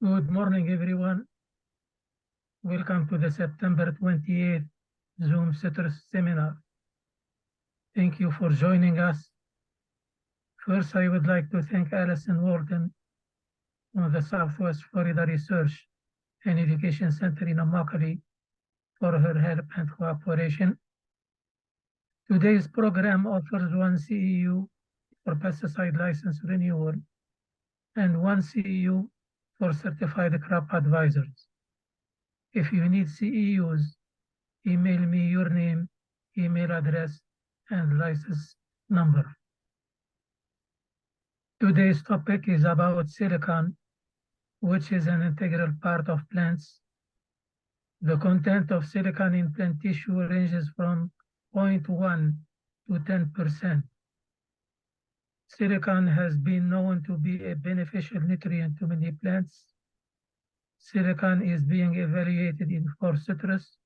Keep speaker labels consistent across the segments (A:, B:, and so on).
A: Good morning, everyone. Welcome to the September 28th Zoom Citrus Seminar. Thank you for joining us. First, I would like to thank Alison Walden from the Southwest Florida Research and Education Center in Immokalee for her help and cooperation. Today's program offers one CEU for pesticide license renewal and one CEU for certified crop advisors. If you need CEUs, email me your name, email address, and license number. Today's topic is about silicon, which is an integral part of plants. The content of silicon in plant tissue ranges from 0.1 to 10%. Silicon has been known to be a beneficial nutrient to many plants. Silicon is being evaluated for citrus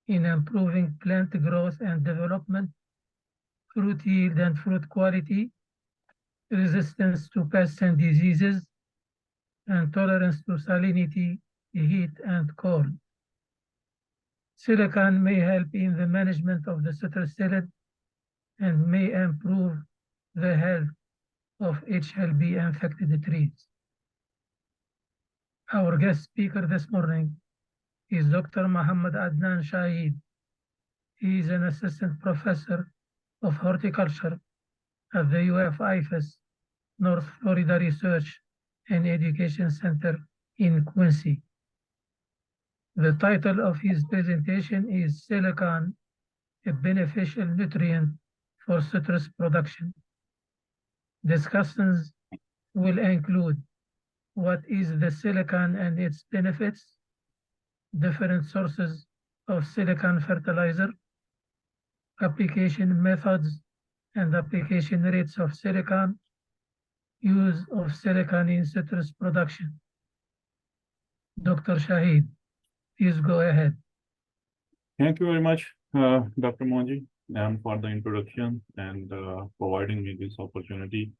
A: in improving plant growth and development, fruit yield and fruit quality, resistance to pests and diseases, and tolerance to salinity, heat, and cold. Silicon may help in the management of the citrus psyllid and may improve the health of HLB-infected trees. Our guest speaker this morning is Dr. Muhammad Adnan Shahid. He is an assistant professor of horticulture at the UF-IFAS North Florida Research and Education Center in Quincy. The title of his presentation is Silicon, a Beneficial Nutrient for Citrus Production. Discussions will include what is the silicon and its benefits, different sources of silicon fertilizer, application methods and application rates of silicon, use of silicon in citrus production. Dr. Shahid, please go ahead.
B: Thank you very much, Dr. Mongi, and for the introduction and providing me this opportunity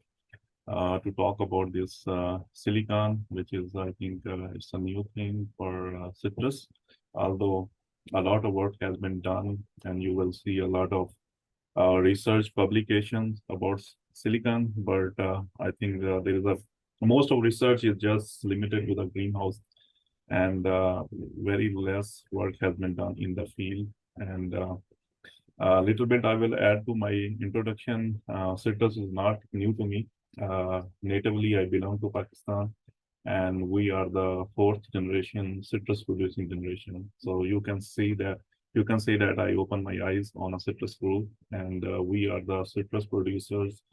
B: to talk about this silicon, which is, I think, it's a new thing for citrus, although a lot of work has been done, and you will see a lot of research publications about silicon, but I think there is most of research is just limited to the greenhouse, and very less work has been done in the field. And a little bit I will add to my introduction. Citrus is not new to me. Natively, I belong to Pakistan, and we are the fourth generation citrus producing generation. So you can say that I open my eyes on a citrus fruit, and we are the citrus producers.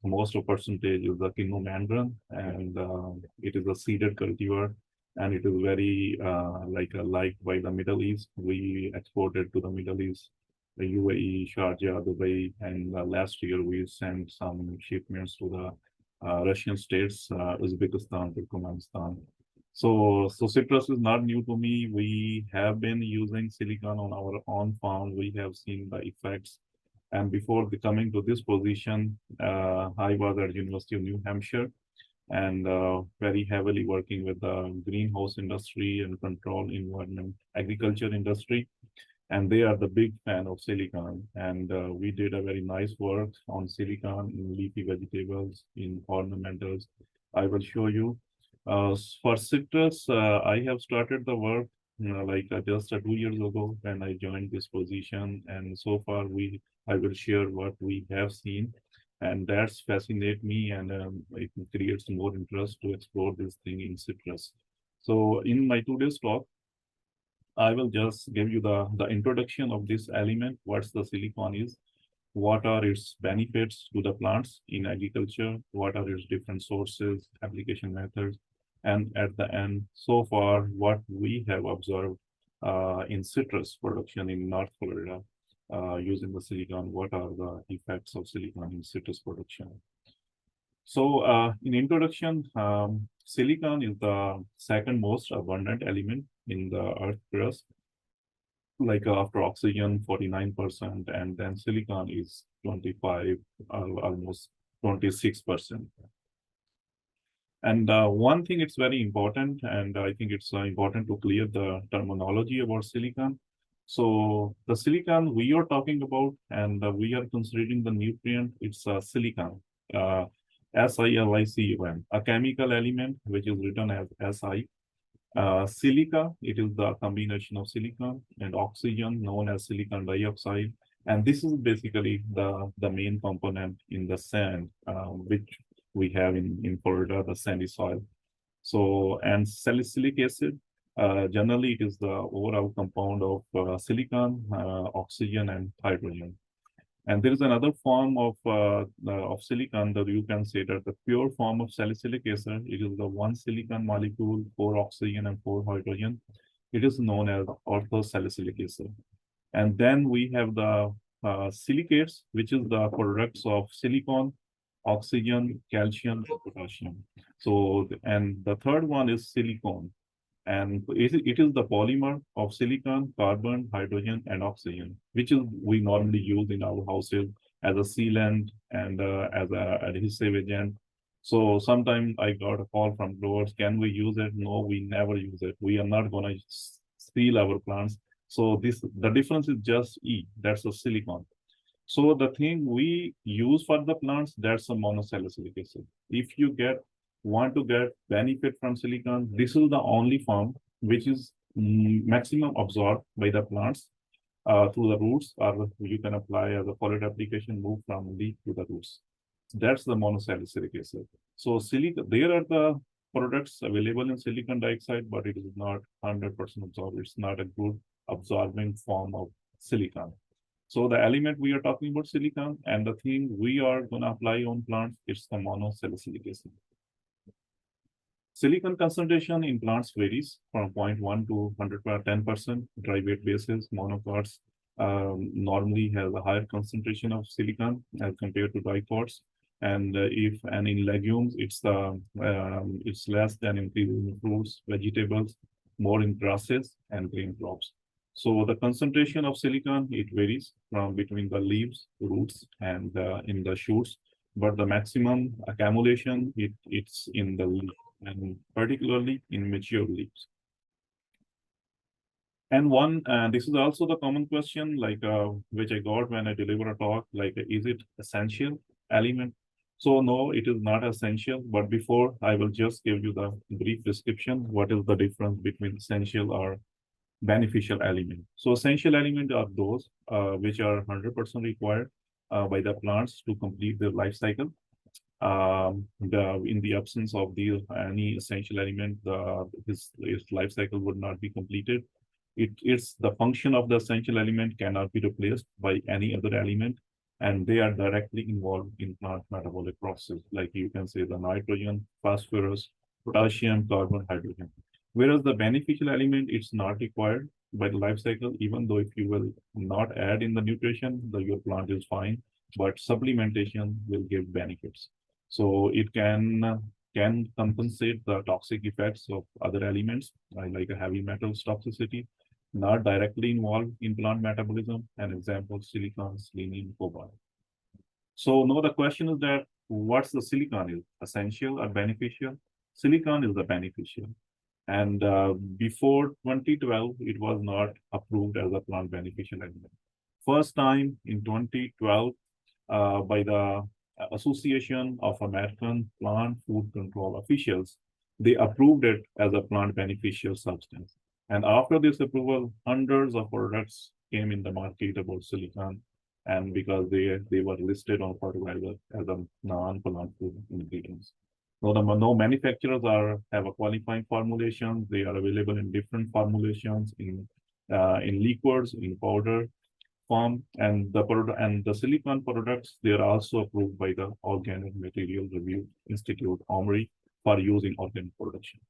B: Most of percentage is the Kino mandarin, and it is a seeded cultivar, and it is very liked by the Middle East. We exported to the Middle East, the UAE, Sharjah, Dubai, and last year we sent some shipments to the Russian states, Uzbekistan, Turkmenistan. So citrus is not new to me. We have been using silicon on our own farm. We have seen the effects. And before coming to this position, I was at University of New Hampshire, and very heavily working with the greenhouse industry and control environment agriculture industry. And they are the big fan of silicon. And we did a very nice work on silicon in leafy vegetables, in ornamentals. I will show you. For citrus, I have started the work just 2 years ago when I joined this position. And so far, I will share what we have seen. And that's fascinate me, and it creates more interest to explore this thing in citrus. So in my today's talk, I will just give you the introduction of this element, what the silicon is, what are its benefits to the plants in agriculture, what are its different sources, application methods, and at the end, so far, what we have observed in citrus production in North Florida using the silicon, what are the effects of silicon in citrus production. So in introduction, silicon is the second most abundant element in the earth crust, after oxygen 49%, and then silicon is 25, almost 26%. And one thing it's very important, and I think it's important to clear the terminology about silicon. So the silicon we are talking about, and we are considering the nutrient, it's silicon, uh, SiLiCon, a chemical element which is written as Si. Silica, it is the combination of silicon and oxygen known as silicon dioxide. And this is basically the main component in the sand, which we have in Florida, the sandy soil. So, and salicylic acid, generally it is the overall compound of silicon, oxygen, and hydrogen. And there is another form of silicon that you can say that the pure form of salicylic acid, it is the one silicon molecule, four oxygen and four hydrogen. It is known as orthosalicylic acid. And then we have the silicates, which is the products of silicon, oxygen, calcium, and potassium. So, and the third one is silicone. And it is the polymer of silicon, carbon, hydrogen, and oxygen, which is we normally use in our houses as a sealant and as a adhesive agent. So sometimes I got a call from growers, can we use it? No, we never use it. We are not going to seal our plants. So the difference is just E, that's a silicon. So the thing we use for the plants, that's a monosalicylic acid. If you want to get benefit from silicon, this is the only form which is maximum absorbed by the plants through the roots, or you can apply as a foliar application, move from leaf to the roots. That's the monosalicylic acid. So there are the products available in silicon dioxide, but it is not 100% absorbed. It's not a good absorbing form of silicon. So the element we are talking about silicon, and the thing we are going to apply on plants, it's the monosalicylic acid. Silicon concentration in plants varies from 0.1 to 110% dry weight basis. Monocots normally has a higher concentration of silicon as compared to dicots. And in legumes, it's less than in fruits, vegetables, more in grasses and green crops. So the concentration of silicon, it varies from between the leaves, roots, and in the shoots. But the maximum accumulation, it's in the leaf, and particularly in mature leaves. And this is also the common question, like which I got when I deliver a talk, like, is it essential element? So no, it is not essential. But before, I will just give you the brief description. What is the difference between essential or beneficial element? So essential element are those which are 100% required by the plants to complete their life cycle. In the absence of any essential element, his life cycle would not be completed. It's the function of the essential element cannot be replaced by any other element, and they are directly involved in plant metabolic process, like you can say the nitrogen, phosphorus, potassium, carbon, hydrogen. Whereas the beneficial element, it's not required by the life cycle, even though if you will not add in the nutrition, your plant is fine, but supplementation will give benefits. So it can compensate the toxic effects of other elements, like a heavy metals toxicity, not directly involved in plant metabolism. An example, silicon, selenium, cobalt. So now the question is that what's the silicon is, essential or beneficial? Silicon is the beneficial. And before 2012, it was not approved as a plant beneficial element. First time in 2012 by the Association of American Plant Food Control Officials, they approved it as a plant beneficial substance. And after this approval, hundreds of products came in the market about silicon, and because they were listed on fertilizer as a non-plant food ingredients. So no manufacturers have a qualifying formulation. They are available in different formulations in liquids, in powder form, and the silicon products, they are also approved by the Organic Material Review Institute, OMRI, for use in organic production.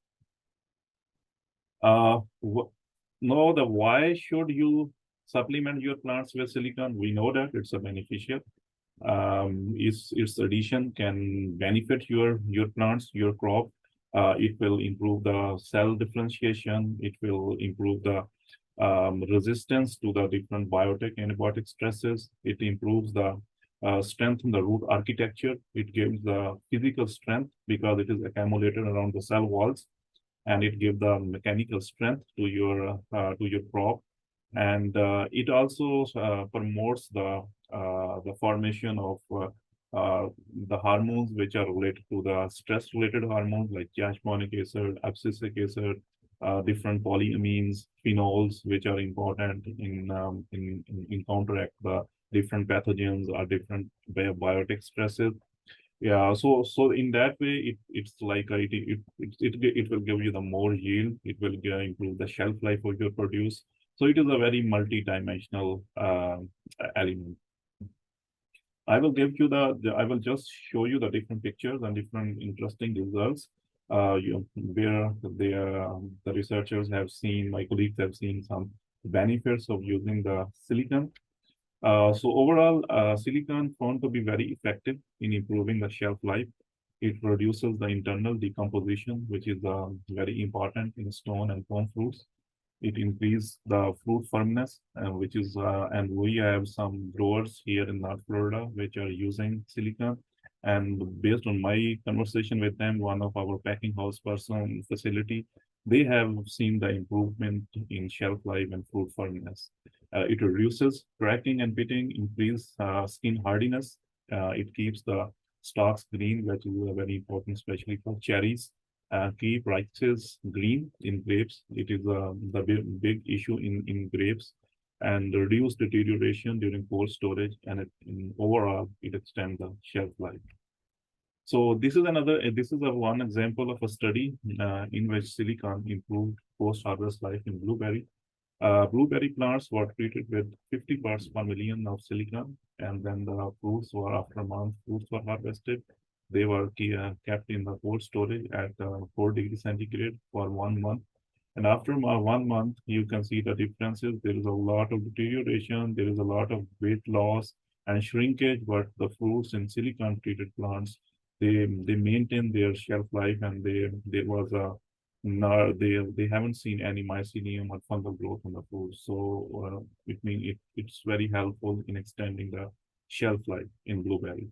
B: Why should you supplement your plants with silicon? We know that it's a beneficial. Its addition can benefit your plants, your crop. It will improve the cell differentiation. It will improve the resistance to the different biotic antibiotic stresses. It improves the strengthen the root architecture. It gives the physical strength because it is accumulated around the cell walls, and it gives the mechanical strength to your crop. And it also promotes the formation of the hormones which are related to the stress-related hormones like jasmonic acid, abscisic acid, different polyamines, phenols, which are important in counteract the different pathogens or different biotic stresses. Yeah, so in that way, it's like it will give you the more yield. It will improve the shelf life of your produce. So it is a very multi-dimensional element. I will give you I will just show you the different pictures and different interesting results. Where the researchers have seen, my colleagues have seen some benefits of using the silicon. So overall, silicon found to be very effective in improving the shelf life. It reduces the internal decomposition, which is very important in stone and plum fruits. It increases the fruit firmness, which is, and we have some growers here in North Florida which are using silicon. And based on my conversation with them, one of our packing house person facility, they have seen the improvement in shelf life and fruit firmness. It reduces cracking and pitting, increase skin hardiness. It keeps the stalks green, which is very important, especially for cherries. Keep rices green in grapes. It is the big issue in grapes, and reduce deterioration during cold storage, and overall it extends the shelf life. So this is a one example of a study in which silicon improved post-harvest life in blueberry. Blueberry plants were treated with 50 parts per million of silicon, and then the fruits were, after a month, fruits were harvested. They were kept in the cold storage at 4 degrees centigrade for 1 month. And after 1 month, you can see the differences. There is a lot of deterioration, there is a lot of weight loss and shrinkage, but the fruits in silicon treated plants, they maintain their shelf life, and there was a no, they haven't seen any mycelium or fungal growth on the fruit. So it means it's very helpful in extending the shelf life in blueberry.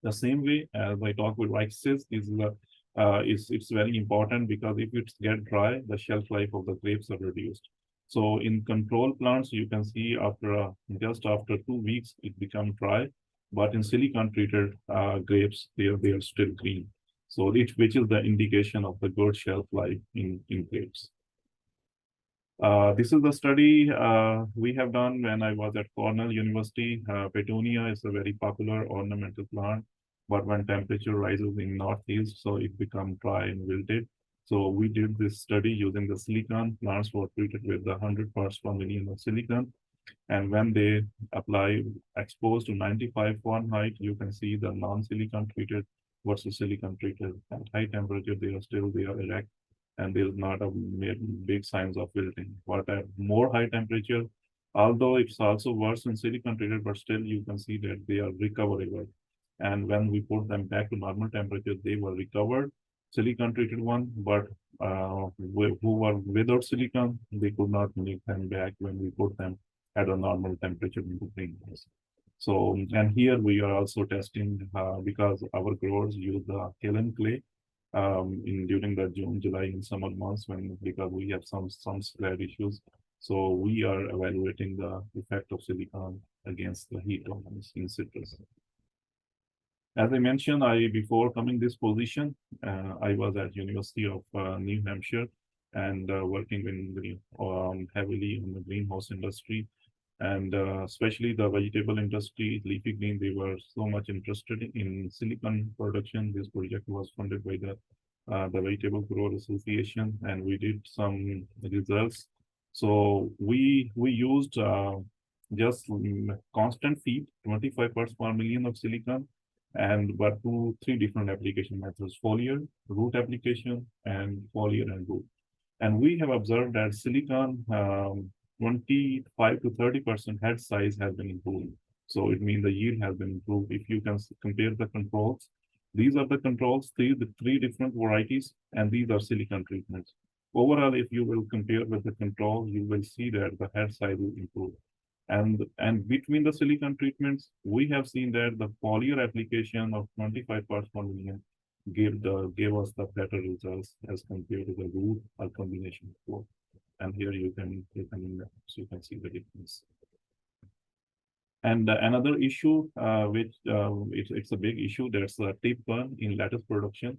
B: The same way as I talk with rices it's very important, because if it's get dry, the shelf life of the grapes are reduced. So in control plants, you can see just after 2 weeks it becomes dry, but in silicon treated grapes, they are still green. So which is the indication of the good shelf life in grapes. This is the study we have done when I was at Cornell University. Petunia is a very popular ornamental plant, but when temperature rises in northeast, so it becomes dry and wilted. So we did this study using the silicon. Plants were treated with 100 parts per million of silicon. And when they exposed to 95 Fahrenheit, you can see the non-silicon treated versus silicon treated. At high temperature, they are erect, and there is not a big signs of wilting. But at more high temperature, although it's also worse in silicon treated, but still you can see that they are recoverable. And when we put them back to normal temperature, they were recovered, silicon treated one, but who were without silicon, they could not make them back when we put them at a normal temperature in the greenhouse. So, and here we are also testing because our growers use the kaolin clay during the June, July, and summer months, because we have some spread issues. So we are evaluating the effect of silicon against the heat tolerance in citrus. As I mentioned, before coming this position, I was at University of New Hampshire and working heavily in the greenhouse industry, and especially the vegetable industry, leafy green. They were so much interested in silicon production. This project was funded by the Vegetable Grower Association, and we did some results. So we used just constant feed, 25 parts per million of silicon, but 3 different application methods: foliar, root application, and foliar and root. And we have observed that silicon 25 to 30% head size has been improved. So it means the yield has been improved. If you can compare the controls, these are the controls, the 3 different varieties, and these are silicon treatments. Overall, if you will compare with the control, you will see that the head size will improve. And between the silicon treatments, we have seen that the foliar application of 25 parts per million gave us the better results as compared to the root or combination of both. And here you can see the difference. And another issue, which it's a big issue, that's a tip burn in lettuce production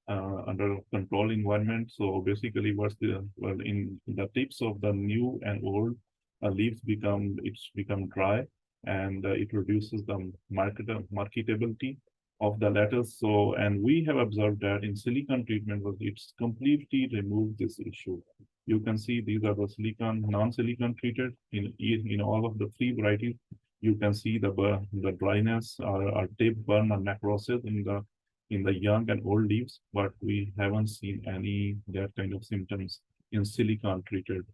B: under controlled environment. So basically, in the tips of the new and old leaves become dry, and it reduces the marketability of the lettuce. So, and we have observed that in silicon treatment, it's completely removed this issue. You can see these are the silicon, non-silicon treated in all of the three varieties. You can see the dryness or tip burn or necrosis in the young and old leaves, but we haven't seen any that kind of symptoms in silicon treated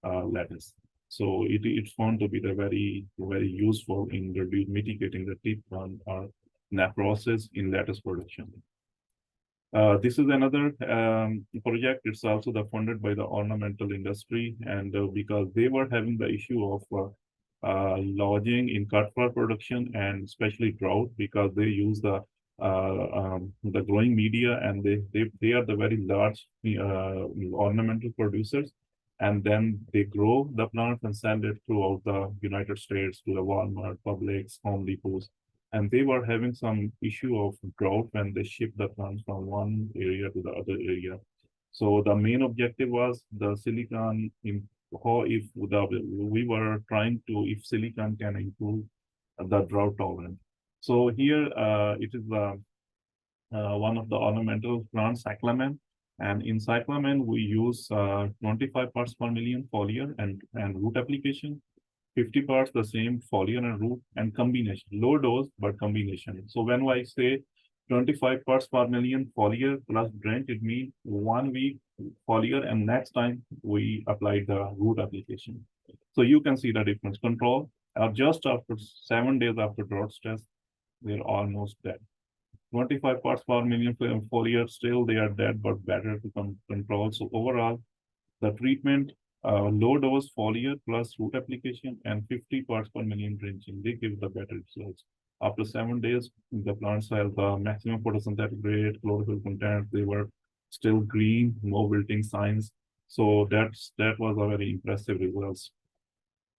B: lettuce. So it's found to be very useful in mitigating the tip burn or necrosis in lettuce production. This is another project. It's also funded by the ornamental industry, and because they were having the issue of lodging in cut flower production and especially drought, because they use the growing media, and they are the very large ornamental producers, and then they grow the plants and send it throughout the United States to the Walmart, Publix, Home Depots. And they were having some issue of drought when they ship the plants from one area to the other area. So the main objective was the silicon in how if we were trying to if silicon can improve the drought tolerance. So here it is one of the ornamental plants, cyclamen. And in cyclamen, we use 25 parts per million foliar and root application. 50 parts the same foliar and root, and combination, low dose but combination. So when I say 25 parts per million foliar plus drench, it means 1 week foliar, and next time we apply the root application. So you can see the difference. Control just after 7 days after drought stress, they're almost dead. 25 parts per million foliar, still they are dead, but better to control. So overall, the treatment, low dose foliar plus root application and 50 parts per million drenching, they give the better results. After 7 days, the plants have the maximum photosynthetic rate, chlorophyll content, they were still green, no wilting signs. So that was a very impressive results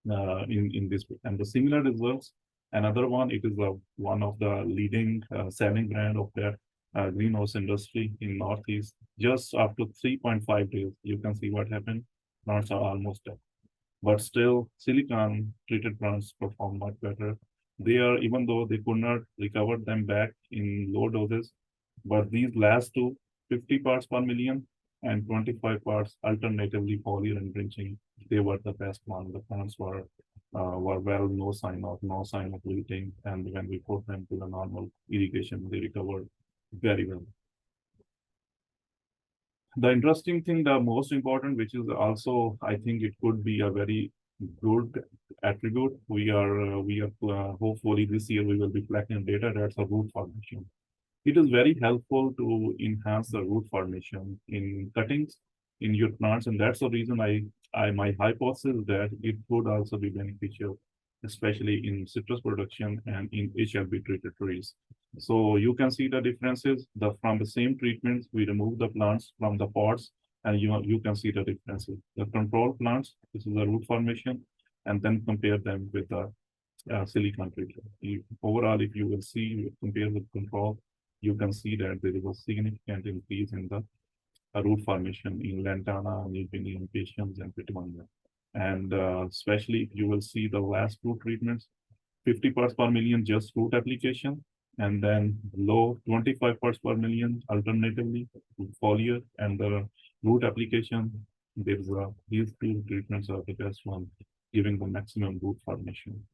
B: in this. And the similar results, another one, it is one of the leading selling brand of that greenhouse industry in Northeast. Just after 3.5 days, you can see what happened. Plants are almost dead. But still, silicon treated plants perform much better. They are, even though they could not recover them back in low doses, but these last two, 50 parts per million and 25 parts alternatively foliar and drenching, they were the best one. The plants were well, no sign of wilting, and when we put them to the normal irrigation, they recovered very well. The interesting thing, the most important, which is also, I think it could be a very good attribute. We are hopefully this year we will be collecting data. That's a root formation. It is very helpful to enhance the root formation in cuttings in your plants, and that's the reason my hypothesis that it could also be beneficial, especially in citrus production and in HLB treated trees. So you can see the differences. From the same treatments, we remove the plants from the pots, and you can see the differences. The control plants, this is the root formation, and then compare them with the silicon treatment. Overall, if you will see, compare with control, you can see that there is a significant increase in the root formation in lantana, in patients, and pitimonia. And especially if you will see the last two treatments, 50 parts per million just root application, and then low 25 parts per million alternatively foliar, and the root application. These two treatments are the best one, giving the maximum root formation.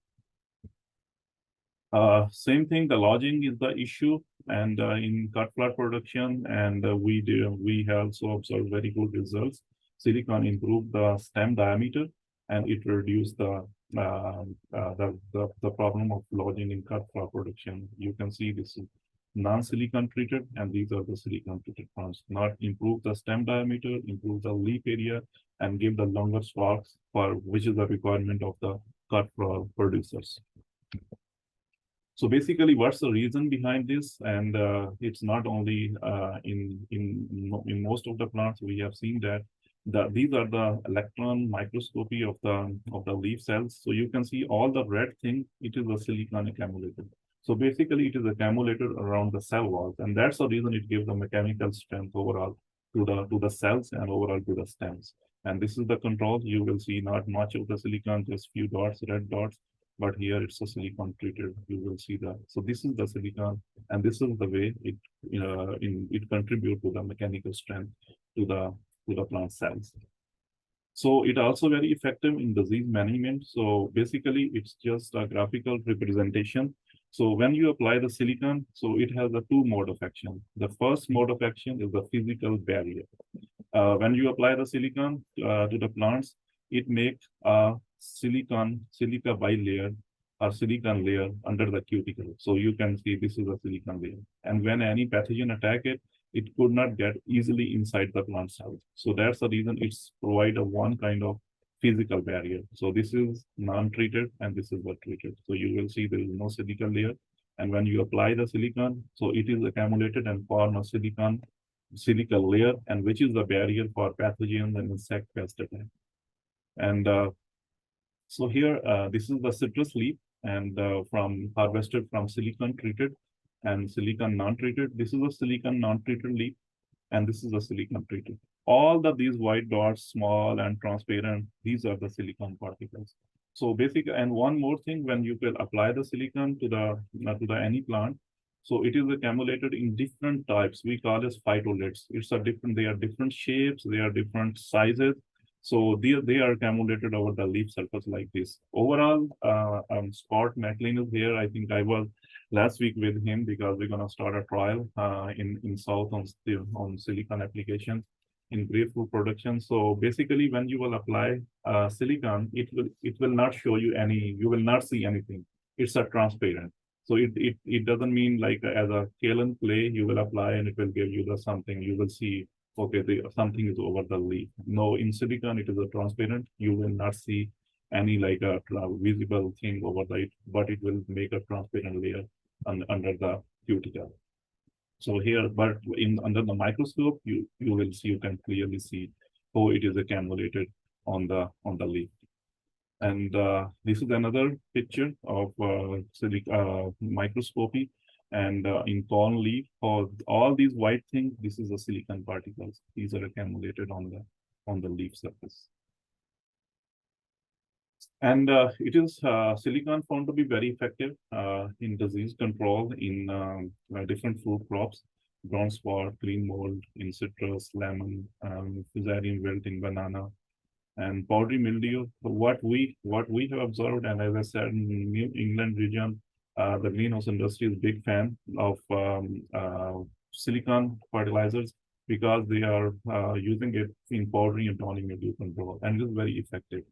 B: Same thing, the lodging is the issue, and in cut flower production, and we have also observed very good results. Silicon improved the stem diameter, and it reduced the problem of lodging in cut flower production. You can see this is non-silicon treated, and these are the silicon treated plants. Not improve the stem diameter, improve the leaf area, and give the longer stalks, for which is the requirement of the cut for producers. So basically, what's the reason behind this? And it's not only in most of the plants we have seen that these are the electron microscopy of the leaf cells. So you can see all the red thing. It is a silicon accumulated. So basically, it is accumulated around the cell walls, and that's the reason it gives the mechanical strength overall to the cells and overall to the stems. And this is the control. You will see not much of the silicon, just few dots, red dots. But here it's a silicon treated. You will see that. So this is the silicon, and this is the way it it contributes to the mechanical strength to the plant cells. So it also very effective in disease management. So basically, it's just a graphical representation. So when you apply the silicon, so it has a two mode of action. The first mode of action is the physical barrier. When you apply the silicon to the plants, it makes a silica bilayer or silicon layer under the cuticle. So you can see this is a silicon layer. And when any pathogen attack it, it could not get easily inside the plant cells. So that's the reason it's provide a one kind of physical barrier. So this is non-treated and this is what treated. So you will see there is no silica layer. And when you apply the silicon, so it is accumulated and form a silica layer, and which is the barrier for pathogens and insect pest attack. And so here, this is the citrus leaf, and from harvested from silicon treated and silicon non-treated. This is a silicon non-treated leaf, and this is a silicon treated. All these white dots, small and transparent, these are the silicon particles. So basically, and one more thing, when you will apply the silicon to the any plant, so it is accumulated in different types. We call this phytoliths. They are different shapes, they are different sizes. So they are accumulated over the leaf surface like this. Overall, Scott McLean is here. I think I was last week with him because we're gonna start a trial in South on silicon applications in grapefruit production. So basically, when you will apply silicon, it will not show you you will not see anything. It's a transparent. So it doesn't mean like as a kaolin clay, you will apply and it will give you the something. You will see, okay, something is over the leaf. No, in silicon, it is a transparent. You will not see any like a visible thing over it, but it will make a transparent layer under the cuticle. So here, but under the microscope, you will see, you can clearly see how it is accumulated on the leaf. And this is another picture of microscopy. And in corn leaf, for all these white things, this is the silicon particles. These are accumulated on the leaf surface. And it is silicon found to be very effective in disease control in different fruit crops, brown spot, green mold in citrus, lemon, fusarium wilt in banana, and powdery mildew. What we have observed, and as I said, in New England region, the greenhouse industry is big fan of silicon fertilizers because they are using it in powdery and downy mildew control, and it is very effective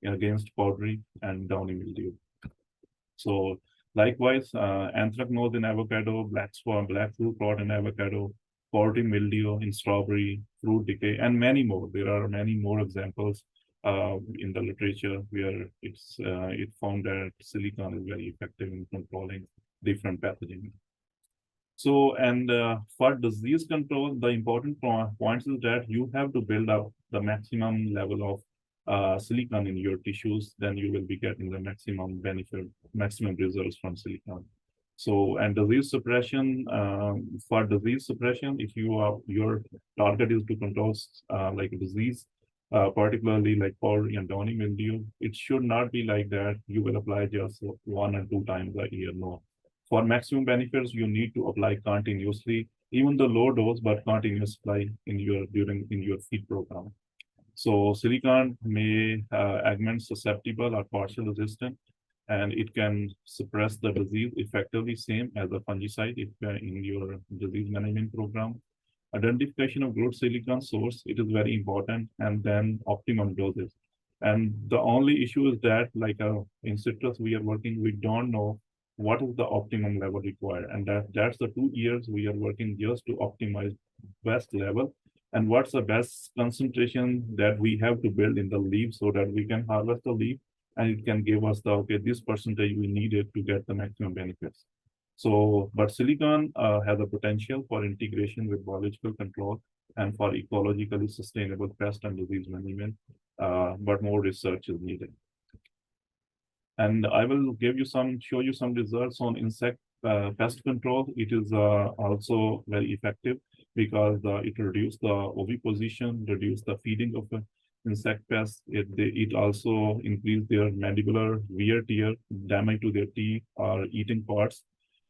B: against powdery and downy mildew. So likewise, anthracnose in avocado, black fruit rot in avocado, powdery mildew in strawberry, fruit decay, and many more. There are many more examples in the literature where it found that silicon is very effective in controlling different pathogens. So, and for disease control, the important points is that you have to build up the maximum level of silicon in your tissues, then you will be getting the maximum benefit, maximum results from silicon. So, and disease suppression, for disease suppression, if your target is to control like a disease, particularly like powdery and downy mildew, it should not be like that. You will apply just 1 or 2 times a year. No, for maximum benefits, you need to apply continuously, even the low dose, but continuous apply in your feed program. So silicon may augment susceptible or partial resistant, and it can suppress the disease effectively, same as a fungicide if in your disease management program. Identification of good silicon source, it is very important, and then optimum doses. And the only issue is that, like in citrus, we are working, we don't know what is the optimum level required, and that's the 2 years we are working just to optimize best level. And what's the best concentration that we have to build in the leaf so that we can harvest the leaf and it can give us the, okay, this percentage we needed to get the maximum benefits. So, but silicon has a potential for integration with biological control and for ecologically sustainable pest and disease management, but more research is needed. And I will show you some results on insect pest control. It is also very effective because it reduces the oviposition, reduce the feeding of insect pests. It also increase their mandibular wear tear, damage to their teeth or eating parts.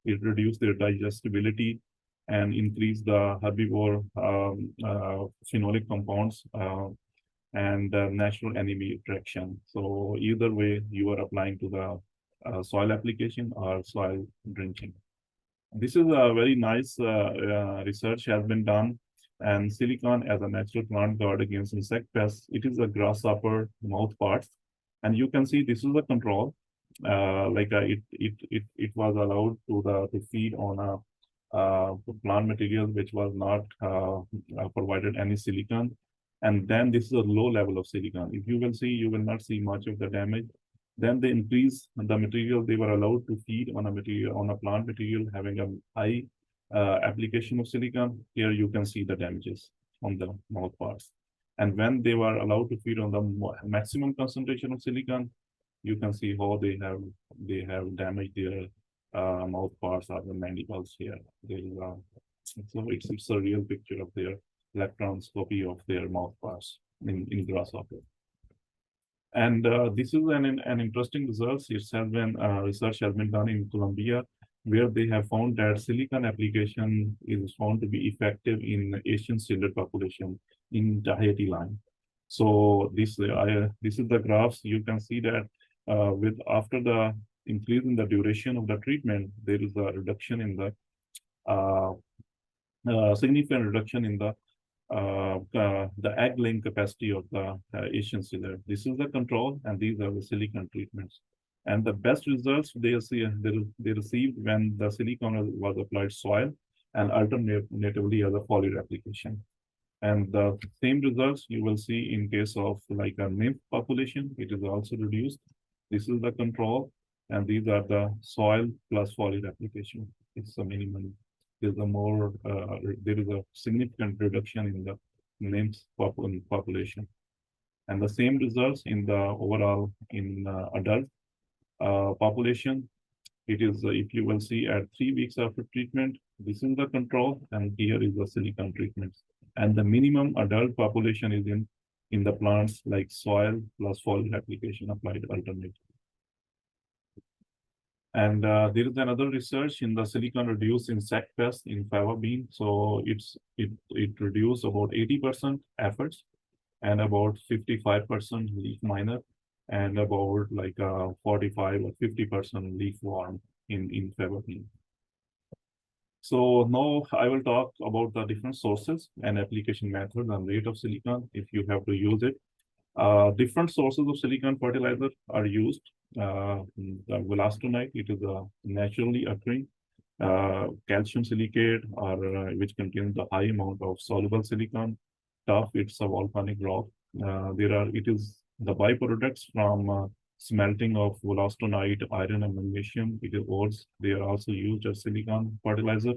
B: It reduce their digestibility and increase the herbivore phenolic compounds and natural enemy attraction. So either way, you are applying to the soil application or soil drenching. This is a very nice research has been done, and silicon as a natural plant guard against insect pests. It is a grasshopper mouth parts, and you can see this is a control. It was allowed to feed on a plant material which was not provided any silicon. And then this is a low level of silicon. If you will see, you will not see much of the damage. Then they increase the material they were allowed to feed on a plant material having a high application of silicon. Here you can see the damages on the mouth parts. And when they were allowed to feed on the maximum concentration of silicon, you can see how they have damaged their mouth parts or the mandibles here. So it's a real picture of their electronscopy of their mouth parts in grasshopper. And this is an interesting result. Research has been done in Colombia, where they have found that silicon application is found to be effective in Asian ciliate population in Tahiti line. So this is the graphs. You can see that after the increase in the duration of the treatment, there is a reduction in the significant reduction in the egg laying capacity of the Asian ciliate. This is the control, and these are the silicon treatments. And the best results they received when the silicon was applied soil and alternatively as a foliar application. And the same results you will see in case of like a nymph population. It is also reduced. This is the control, and these are the soil plus foliar application. It's a minimum. There is a significant reduction in the nymphs population, and the same results in the overall in adult population. It is if you will see at 3 weeks after treatment, this is the control, and here is the silicon treatments. And the minimum adult population is in the plants like soil plus foliar application applied alternately. And there is another research in the silicon reduced insect pest in fava bean. So it reduced about 80% efforts and about 55% leaf miner and about like 45 or 50% leaf worm in fava bean. So now I will talk about the different sources and application methods and rate of silicon if you have to use it. Different sources of silicon fertilizer are used. The wollastonite, it is a naturally occurring calcium silicate, or which contains the high amount of soluble silicon. Tuff, it's a volcanic rock. It is the byproducts from smelting of wollastonite, iron, and magnesium. It is ores. They are also used as silicon fertilizer.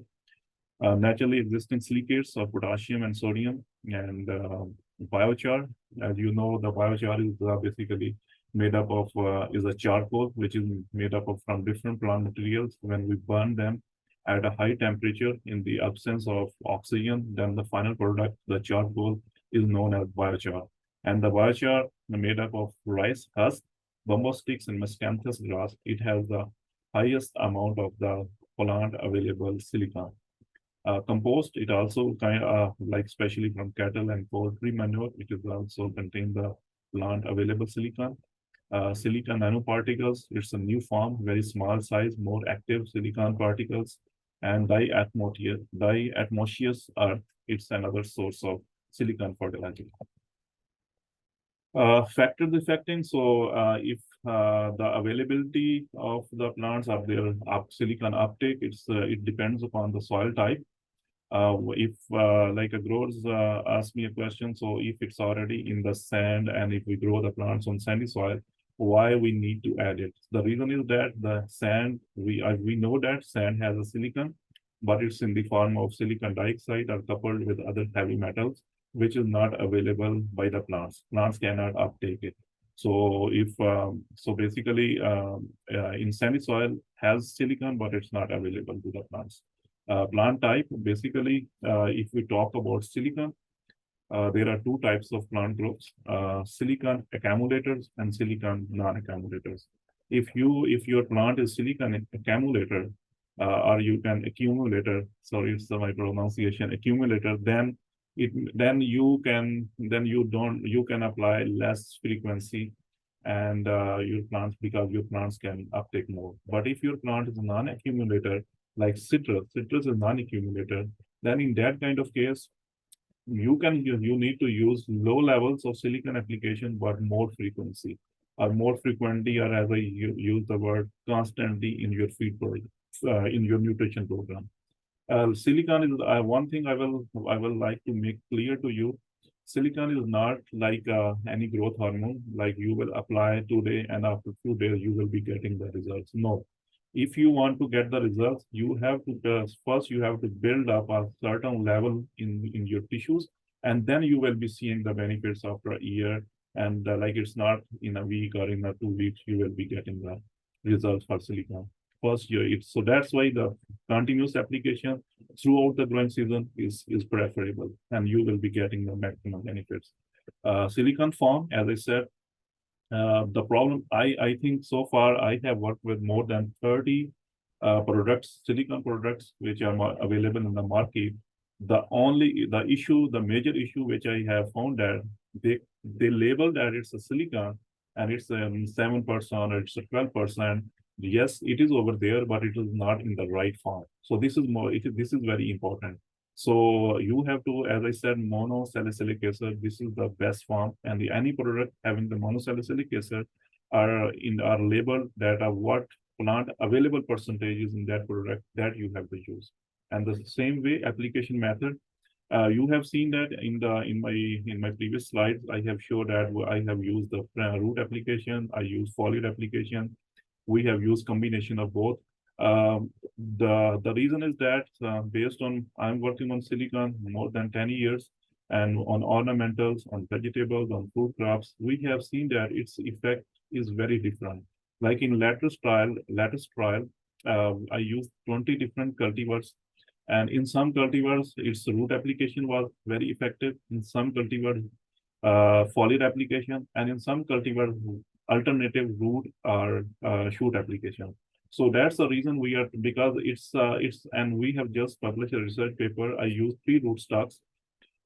B: Naturally existing silicates of potassium and sodium, and biochar. As you know, the biochar is basically made up of is a charcoal which is made up of from different plant materials. When we burn them at a high temperature in the absence of oxygen, then the final product, the charcoal, is known as biochar. And the biochar made up of rice husk, bamboo sticks, and miscanthus grass. It has the highest amount of the plant available silicon. Compost, it also like especially from cattle and poultry manure, it is also contain the plant available silicon. Silicon nanoparticles, it's a new form, very small size, more active silicon particles. And diatomaceous earth, it's another source of silicon fertilizer. Factors affecting, so if the availability of the plants of their silicon uptake, it depends upon the soil type. If like a growers ask me a question, so if it's already in the sand and if we grow the plants on sandy soil, why we need to add it. The reason is that the sand, we know that sand has a silicon, but it's in the form of silicon dioxide or coupled with other heavy metals, which is not available by the plants. Plants cannot uptake it. So basically, in sandy soil has silicon, but it's not available to the plants. Plant type, basically, if we talk about silicon, there are two types of plant groups: silicon accumulators and silicon non-accumulators. If your plant is silicon accumulator, or you can accumulator, sorry, it's my pronunciation, accumulator, then you can apply less frequency and your plants, because your plants can uptake more. But if your plant is a non-accumulator, like citrus is non-accumulator, then in that kind of case, you need to use low levels of silicon application, but more frequency, or more frequently, or as I use the word, constantly in your feed program, in your nutrition program. Silicon is one thing I will like to make clear to you. Silicon is not like any growth hormone, like you will apply today and after 2 days you will be getting the results. No, if you want to get the results, you have to first you have to build up a certain level in your tissues, and then you will be seeing the benefits after a year. And like it's not in a week or in a 2 weeks you will be getting the results for silicon. First year, so that's why the continuous application throughout the growing season is preferable, and you will be getting the maximum benefits. Silicon form, as I said, the problem, I think so far I have worked with more than 30 products, silicon products, which are available in the market. The major issue which I have found that they label that it's a silicon and it's 7% or it's a 12%. Yes, it is over there, but it is not in the right form. So this is very important. So you have to, as I said, monosalicylic acid, this is the best form. And any product having the monosalicylic acid are labeled that are what plant available percentages in that product that you have to use. And the same way application method, you have seen that in my previous slides, I have showed that I have used the root application, I use foliar application. We have used combination of both. The reason is that based on I'm working on silicon more than 10 years, and on ornamentals, on vegetables, on food crops, we have seen that its effect is very different. Like in lattice trial, I used 20 different cultivars, and in some cultivars, its root application was very effective. In some cultivars, foliar application, and in some cultivars, alternative root or shoot application. So that's the reason because and we have just published a research paper. I use 3 rootstocks,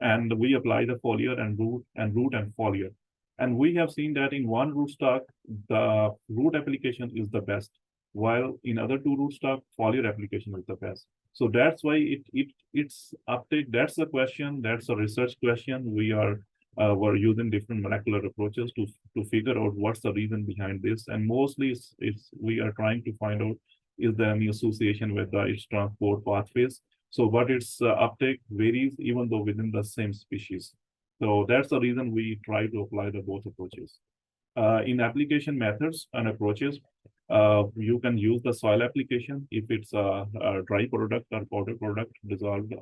B: and we apply the foliar and root and foliar. And we have seen that in one rootstock, the root application is the best, while in other 2 rootstock, foliar application is the best. So that's why it's uptake. That's the question. That's a research question. We're using different molecular approaches to figure out what's the reason behind this. And mostly we are trying to find out, is there any association with its transport pathways? So, but its uptake varies even though within the same species. So that's the reason we try to apply the both approaches. In application methods and approaches, you can use the soil application if it's a dry product or powder product dissolved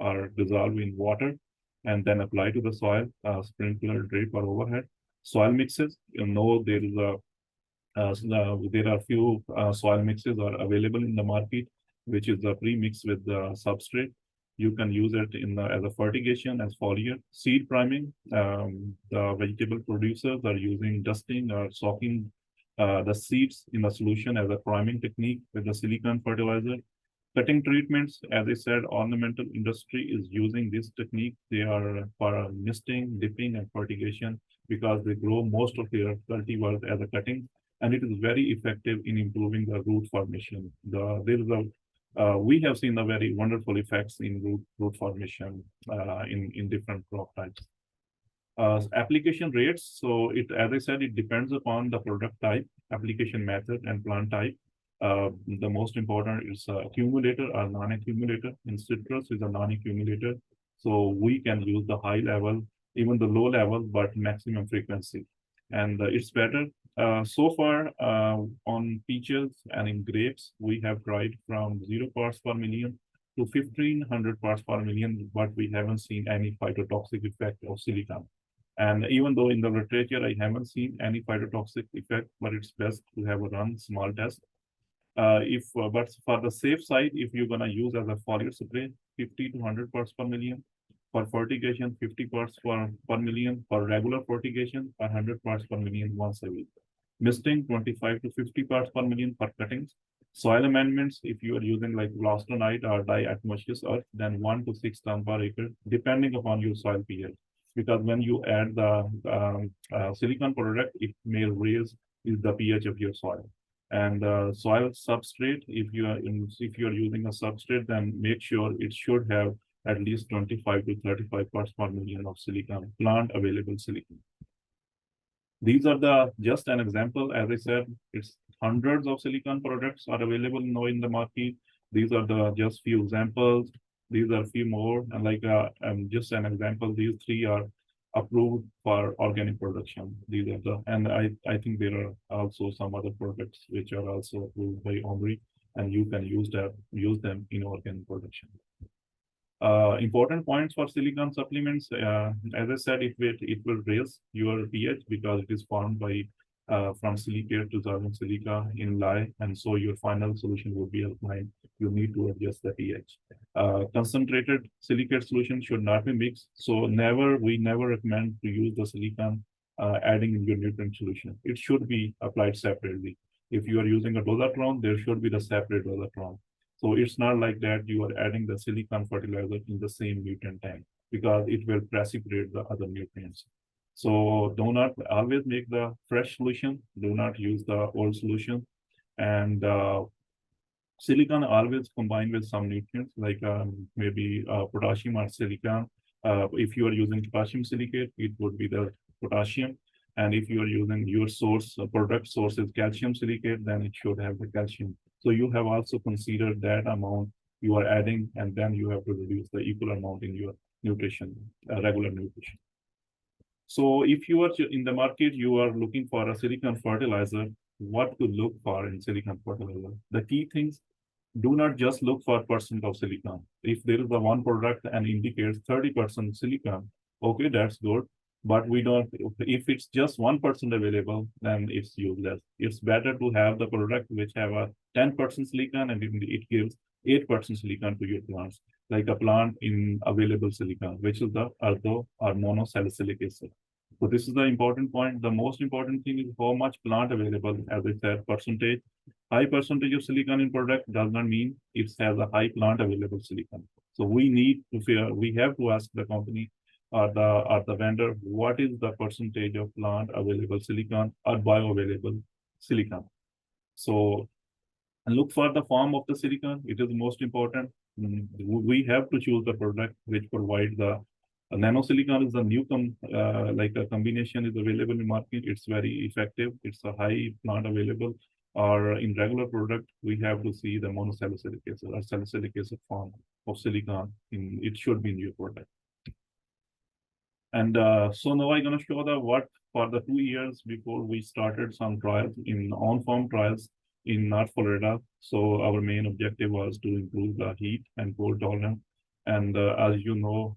B: in water, and then apply to the soil, sprinkler, drip, or overhead. Soil mixes, there are few soil mixes are available in the market, which is a pre-mix with the substrate. You can use it as a fertigation, as foliar. Seed priming, the vegetable producers are using dusting or soaking the seeds in a solution as a priming technique with the silicon fertilizer. Cutting treatments, as I said, ornamental industry is using this technique. They are for misting, dipping, and fertigation, because they grow most of their cultivars as a cutting, and it is very effective in improving the root formation. We have seen the very wonderful effects in root formation in different crop types. Application rates. So as I said, it depends upon the product type, application method, and plant type. The most important is accumulator or non-accumulator. In citrus is a non-accumulator. So we can use the high level, even the low level, but maximum frequency. And it's better So far, on peaches and in grapes, we have tried from 0 parts per million to 1500 parts per million, but we haven't seen any phytotoxic effect of silicon. And even though in the literature, I haven't seen any phytotoxic effect, but it's best to have a run small test. But for the safe side, if you're gonna use as a foliar spray, 50 to 100 parts per million. For fertigation, 50 parts per million. For regular fertigation, 100 parts per million once a week. Misting, 25 to 50 parts per million for cuttings. Soil amendments, if you are using like blastonite or diatomaceous earth, then 1 to 6 ton per acre, depending upon your soil pH. Because when you add the silicon product, it may raise the pH of your soil. And soil substrate, if you are using a substrate, then make sure it should have at least 25 to 35 parts per million of silicon, plant available silicon. These are just an example. As I said, it's hundreds of silicon products are available now in the market. These are the just few examples. These are few more, and like just an example, these 3 are approved for organic production. These are and I think there are also some other products which are also approved by Hendry, and you can use them in organic production. Important points for silicon supplements. As I said, it will raise your pH because it is formed by from silicate to solvent silica in lye, and so your final solution would be alkaline. You need to adjust the pH. Concentrated silicate solution should not be mixed. So we never recommend to use the silicon adding in your nutrient solution. It should be applied separately. If you are using a dosatron, there should be the separate dosatron. So it's not like that you are adding the silicon fertilizer in the same nutrient tank because it will precipitate the other nutrients. So do not always make the fresh solution. Do not use the old solution. And silicon always combined with some nutrients like maybe potassium or silicon. If you are using potassium silicate, it would be the potassium. And if you are using your product source is calcium silicate, then it should have the calcium. So you have also considered that amount you are adding, and then you have to reduce the equal amount in your nutrition, regular nutrition. So if you are in the market, you are looking for a silicon fertilizer, what to look for in silicon fertilizer? The key things, do not just look for % of silicon. If there is a one product and indicates 30% silicon, okay, that's good. But we don't, if it's just 1% available, then it's useless. It's better to have the product which have a 10% silicon and it gives 8% silicon to your plants, like a plant in available silicon, which is the ortho or monosalicylic acid. So this is the important point. The most important thing is how much plant available, as I said, percentage. High percentage of silicon in product does not mean it has a high plant available silicon. So we have to ask the company or the vendor, what is the percentage of plant available silicon or bioavailable silicon? So look for the form of the silicon. It is most important. We have to choose the product which provide the nanosilicon is the new like a combination is available in market. It's very effective. It's a high plant available. Or in regular product, we have to see the monosalicylic acid or salicylic acid form of silicon. It should be in your product. And so now I'm going to show what for the 2 years before we started some trials in on-farm trials in North Florida. So our main objective was to improve the heat and cold tolerance. And as you know,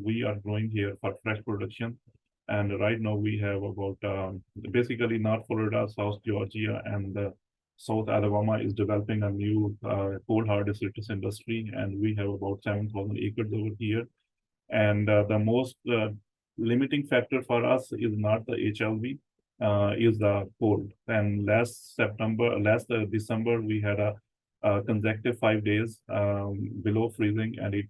B: we are growing here for fresh production. And right now we have about basically North Florida, South Georgia, and South Alabama is developing a new cold hard citrus industry. And we have about 7,000 acres over here. And the most limiting factor for us is not the HLV, is the cold. And last December, we had a consecutive 5 days below freezing, and it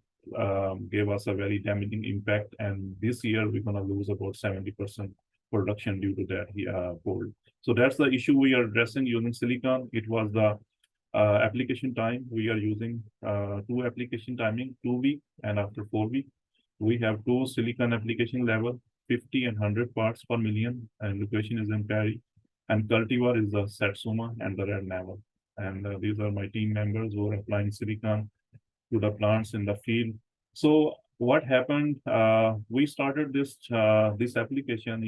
B: gave us a very damaging impact. And this year, we're going to lose about 70% production due to that cold. So that's the issue we are addressing using silicon. It was the application time. We are using 2 application timing, 2 weeks, and after 4 weeks. We have 2 silicon application level, 50 and 100 parts per million, and location is in Perry. And cultivar is the Satsuma and the red navel. And these are my team members who are applying silicon to the plants in the field. So what happened, we started this application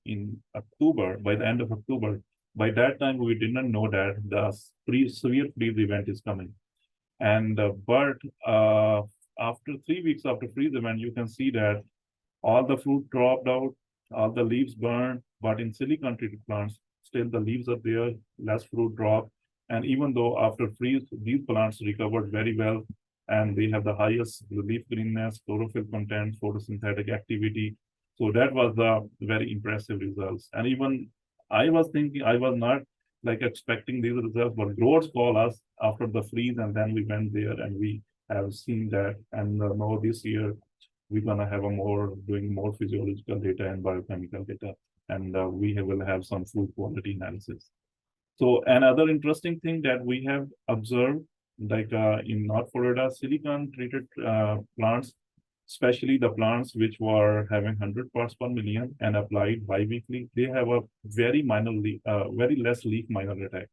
B: in October, by the end of October. By that time, we didn't know that the severe freeze event is coming. And but after 3 weeks after freeze event, you can see that all the fruit dropped out, all the leaves burned, but in silicon treated plants, still the leaves are there, less fruit drop. And even though after freeze, these plants recovered very well, and they have the highest leaf greenness, chlorophyll content, photosynthetic activity. So that was the very impressive results. And even I was thinking, I was not like expecting these results, but growers call us after the freeze, and then we went there and we have seen that. And now this year, we're gonna have doing more physiological data and biochemical data, and will have some food quality analysis. So another interesting thing that we have observed, like in North Florida, silicon treated plants, especially the plants which were having 100 parts per million and applied biweekly, they have a very very less leaf minor attack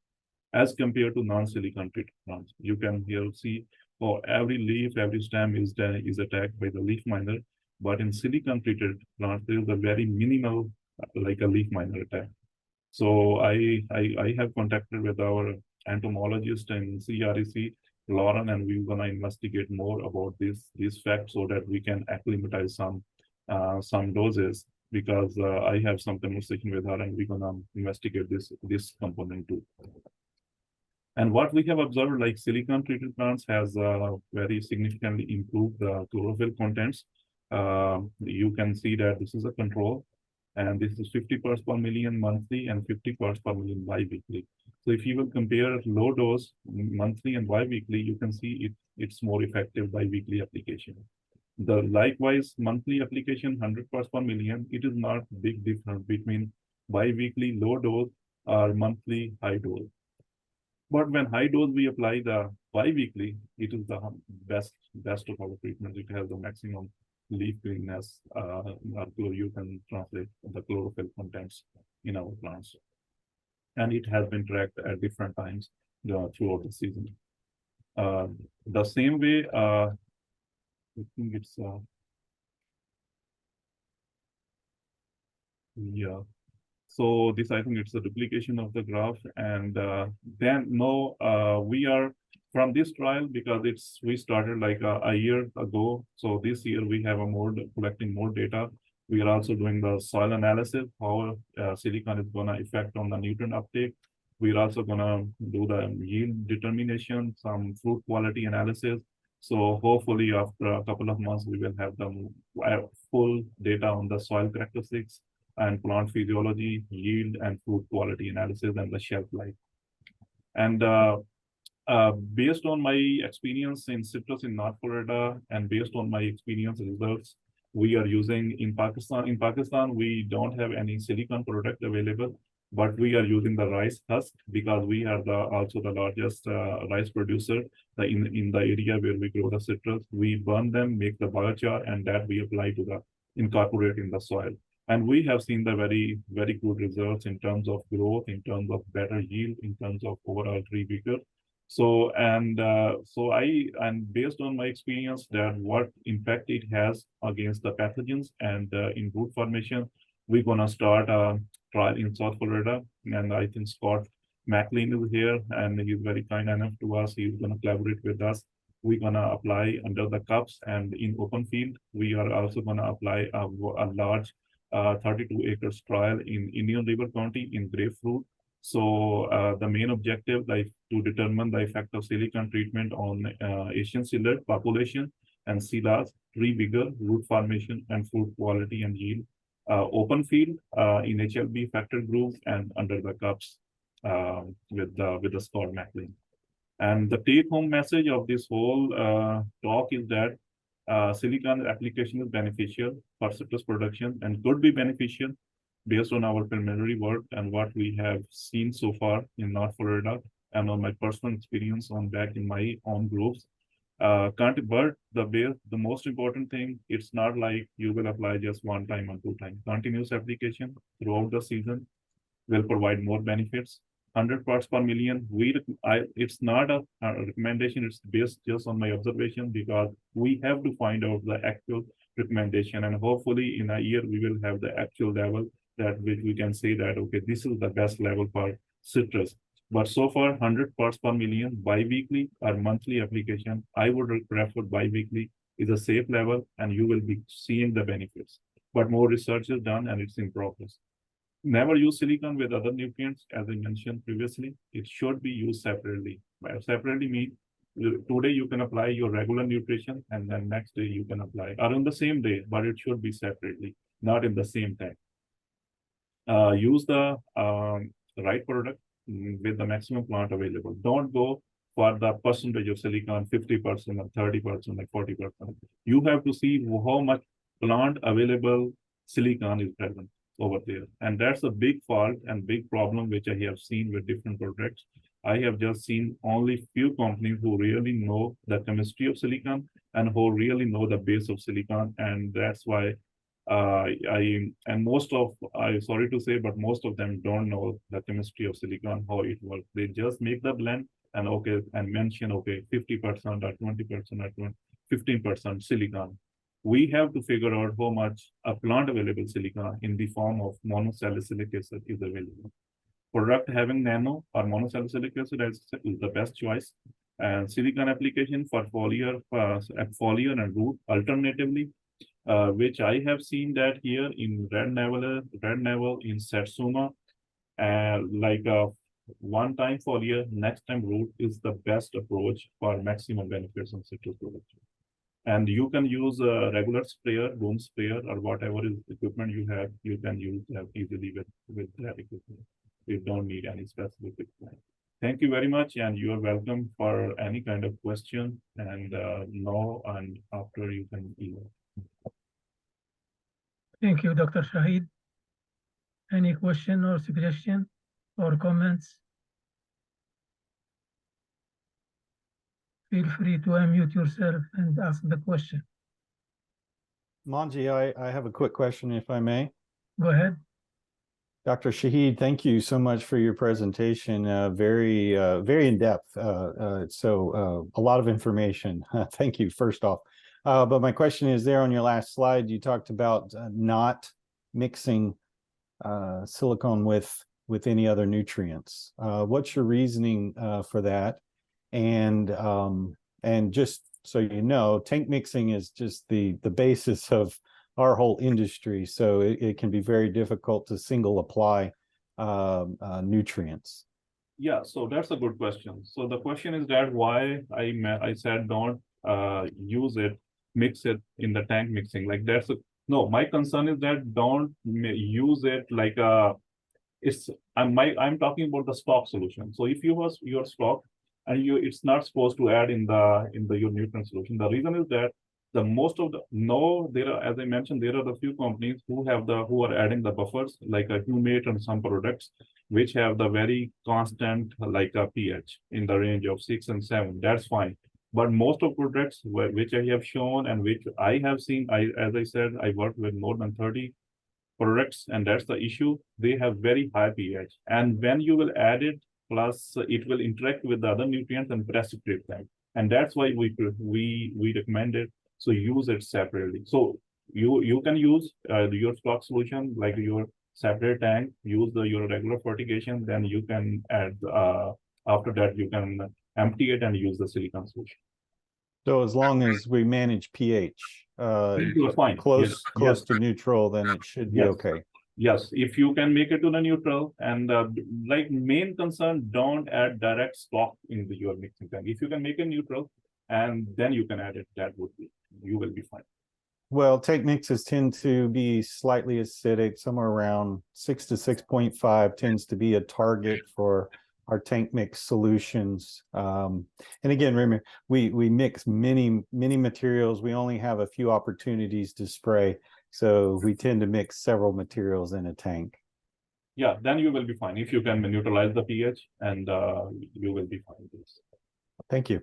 B: as compared to non-silicon treated plants. You can here see for every leaf, every stem is attacked by the leaf miner, but in silicon treated plants, there is a very minimal, like a leaf miner attack. So I have contacted with our entomologist in CREC, Lauren, and we're gonna investigate more about these facts so that we can acclimatize some doses, because I have some conversation with her and we're gonna investigate this component too. And what we have observed, like silicon treated plants has very significantly improved the chlorophyll contents. You can see that this is a control, and this is 50 parts per million monthly and 50 parts per million biweekly. So if you will compare low dose monthly and biweekly, you can see it's more effective biweekly application. The likewise monthly application 100 parts per million, it is not big difference between biweekly low dose or monthly high dose. But when high dose we apply the bi-weekly, it is the best of our treatments. It has the maximum leaf greenness, you can translate the chlorophyll contents in our plants. And it has been tracked at different times throughout the season. The same way, I think it's, yeah. So this, I think it's a duplication of the graph. And then now we are from this trial, because we started like a year ago. So this year we have collecting more data. We are also doing the soil analysis, how silicon is gonna affect on the nutrient uptake. We're also gonna do the yield determination, some fruit quality analysis. So hopefully after a couple of months, we will have the full data on the soil characteristics and plant physiology, yield, and food quality analysis, and the shelf life. And based on my experience in citrus in North Florida, and based on my experience results, we are using in Pakistan. In Pakistan, we don't have any silicon product available, but we are using the rice husk, because we are also the largest rice producer in the area where we grow the citrus. We burn them, make the biochar, and that we apply to incorporate in the soil. And we have seen the very, very good results in terms of growth, in terms of better yield, in terms of overall tree vigor. So, and based on my experience, that what impact it has against the pathogens and in root formation, we're gonna start a trial in South Florida. And I think Scott McLean is here, and he's very kind enough to us. He's gonna collaborate with us. We're gonna apply under the cups and in open field. We are also gonna apply a large 32 acres trial in Indian River County in grapefruit. So the main objective, like to determine the effect of silicon treatment on Asian sillet population and silas, tree vigor, root formation, and fruit quality and yield. Open field in HLB factor groups and under the cups with the Scott McLean. And the take-home message of this whole talk is that silicon application is beneficial for citrus production and could be beneficial based on our preliminary work and what we have seen so far in North Florida and on my personal experience on back in my own groups. But the most important thing, it's not like you will apply just one time or two times. Continuous application throughout the season will provide more benefits. 100 parts per million. It's not a recommendation. It's based just on my observation, because we have to find out the actual recommendation, and hopefully in a year we will have the actual level that which we can say that, okay, this is the best level for citrus. But so far, 100 parts per million bi-weekly or monthly application, I would prefer bi-weekly is a safe level, and you will be seeing the benefits. But more research is done and it's in progress. Never use silicon with other nutrients, as I mentioned previously. It should be used separately. By separately mean today you can apply your regular nutrition, and then next day you can apply, or on the same day, but it should be separately, not in the same time. Use the right product with the maximum plant available. Don't go for the percentage of silicon, 50% or 30% or 40%. You have to see how much plant available silicon is present over there. And that's a big fault and big problem which I have seen with different products. I have just seen only few companies who really know the chemistry of silicon and who really know the base of silicon. And that's why sorry to say, but most of them don't know the chemistry of silicon, how it works. They just make the blend and okay, and mention, okay, 50% or 20% or 15% silicon. We have to figure out how much a plant available silicon in the form of monosalicylic acid is available. Product having nano or monosalicylic acid is the best choice. And silicon application for foliar and root alternatively, which I have seen that here in red navel in Satsuma, like a one-time foliar, next time root is the best approach for maximum benefits on citrus production. And you can use a regular sprayer, boom sprayer, or whatever is equipment you have. You can use that easily with that equipment. You don't need any specific equipment. Thank you very much, and you are welcome for any kind of question. And now and after you can email.
A: Thank you, Dr. Shahid. Any question or suggestion or comments? Feel free to unmute yourself and ask the question.
C: Mongi, I have a quick question, if I may.
A: Go ahead.
C: Dr. Shahid, thank you so much for your presentation. Very in-depth. So a lot of information. Thank you, first off. But my question is, there on your last slide, you talked about not mixing silicone with any other nutrients. What's your reasoning for that? And just so you know, tank mixing is just the basis of our whole industry. So it can be very difficult to single apply nutrients.
B: Yeah, so that's a good question. So the question is that why I said don't mix it in the tank mixing. Like no, my concern is that don't use it like I'm talking about the stock solution. So if you was your stock and it's not supposed to add in your nutrient solution. The reason is that as I mentioned, there are the few companies who are adding the buffers like a humate and some products which have the very constant like a pH in the range of 6 and 7. That's fine. But most of products which I have shown and which I have seen, as I said, I work with more than 30 products, and that's the issue. They have very high pH, and when you will add it, plus it will interact with the other nutrients and precipitate them, and that's why we recommend it. So use it separately. So you can use your stock solution like your separate tank. Use your regular fertigation. Then you can add after that you can empty it and use the silicon solution.
C: So as long as we manage pH
B: fine.
C: close to neutral, then it should be okay.
B: Yes, if you can make it to the neutral, and like main concern, don't add direct stock in your mixing tank. If you can make it neutral, and then you can add it, you will be fine.
C: Well, tank mixes tend to be slightly acidic, somewhere around 6 to 6.5 tends to be a target for our tank mix solutions. And again, remember, we mix many materials. We only have a few opportunities to spray. So we tend to mix several materials in a tank.
B: Yeah, then you will be fine. If you can neutralize the pH, and you will be fine.
C: Thank you.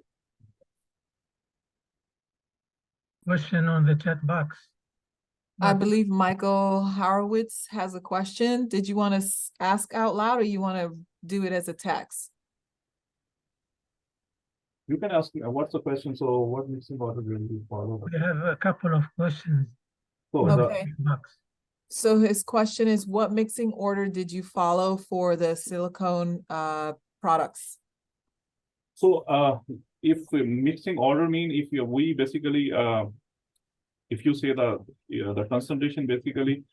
A: Question on the chat box.
D: I believe Michael Horowitz has a question. Did you want to ask out loud, or you want to do it as a text?
B: You can ask me, what's the question? So what mixing order will you follow?
A: We have a couple of questions.
B: So
A: on the
D: Okay.
A: box.
D: So his question is, what mixing order did you follow for the silicone products?
B: So if mixing order mean if we basically if you say the concentration basically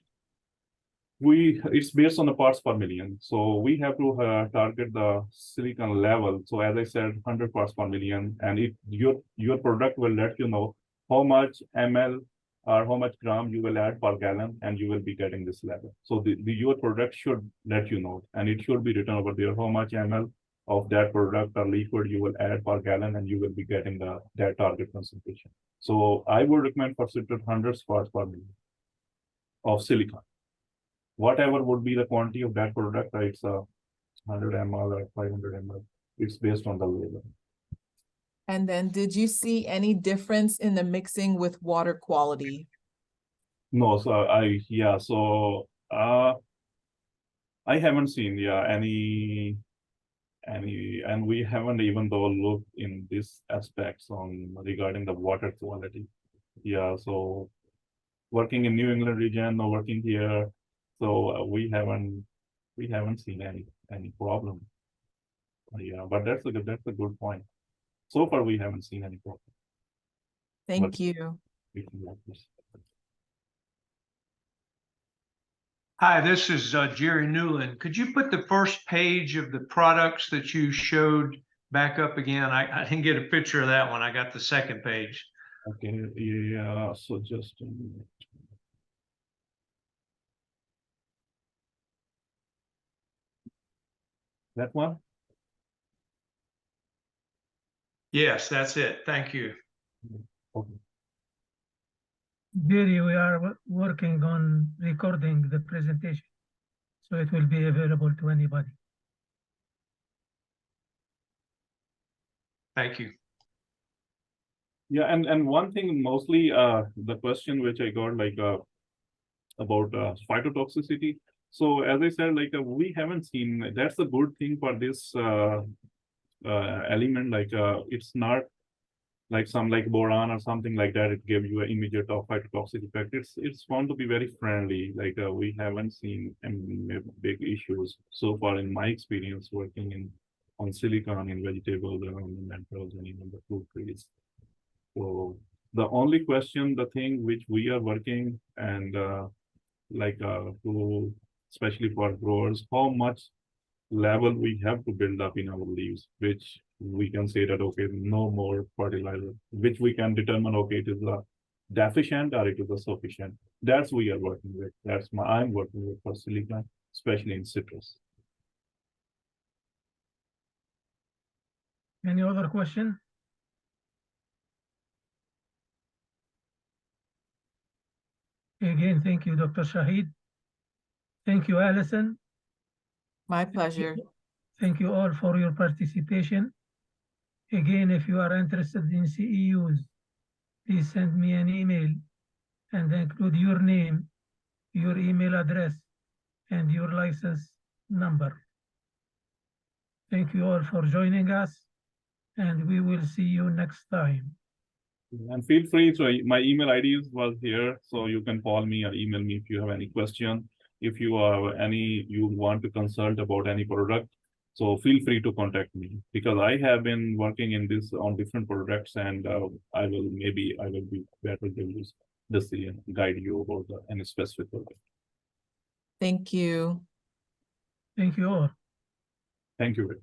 B: it's based on the parts per million. So we have to target the silicon level. So as I said, 100 parts per million, and if your product will let you know how much ml or how much gram you will add per gallon, and you will be getting this level. So your product should let you know, and it should be written over there how much ml of that product or liquid you will add per gallon, and you will be getting that target concentration. So I would recommend for 100 parts per million of silicon. Whatever would be the quantity of that product, it's 100 ml or 500 ml. It's based on the label.
D: And then did you see any difference in the mixing with water quality?
B: No, so I haven't seen any, and we haven't even though looked in these aspects on regarding the water quality. Yeah, so working in New England region or working here, so we haven't seen any problem. Yeah, but that's a good point. So far, we haven't seen any problem.
D: Thank you.
E: Hi, this is Jerry Newland. Could you put the first page of the products that you showed back up again? I didn't get a picture of that one. I got the second page.
B: Okay, yeah, so just a minute. That one?
E: Yes, that's it. Thank you.
B: Okay.
A: Jerry, we are working on recording the presentation, so it will be available to anybody.
E: Thank you.
B: Yeah, and one thing mostly the question which I got like about phytotoxicity. So as I said, like we haven't seen, that's a good thing for this element, like it's not like some like boron or something like that, it gives you an immediate phytotoxic effect. It's found to be very friendly. Like we haven't seen any big issues so far in my experience working on silicon in vegetables and ornamentals and even the fruit trees. So the only question, the thing which we are working and to especially for growers, how much level we have to build up in our leaves, which we can say that, okay, no more fertilizer, which we can determine, okay, it is a deficient or it is a sufficient. That's we are working with. I'm working with for silicon, especially in citrus.
A: Any other question? Again, thank you, Dr. Shahid. Thank you, Allison.
D: My pleasure.
A: Thank you all for your participation. Again, if you are interested in CEUs, please send me an email and include your name, your email address, and your license number. Thank you all for joining us, and we will see you next time.
B: And feel free to, my email ID was here, so you can call me or email me if you have any question. If you have you want to consult about any product, so feel free to contact me, because I have been working in this on different products, and I will be better to decision guide you about any specific product.
D: Thank you.
A: Thank you all.
B: Thank you.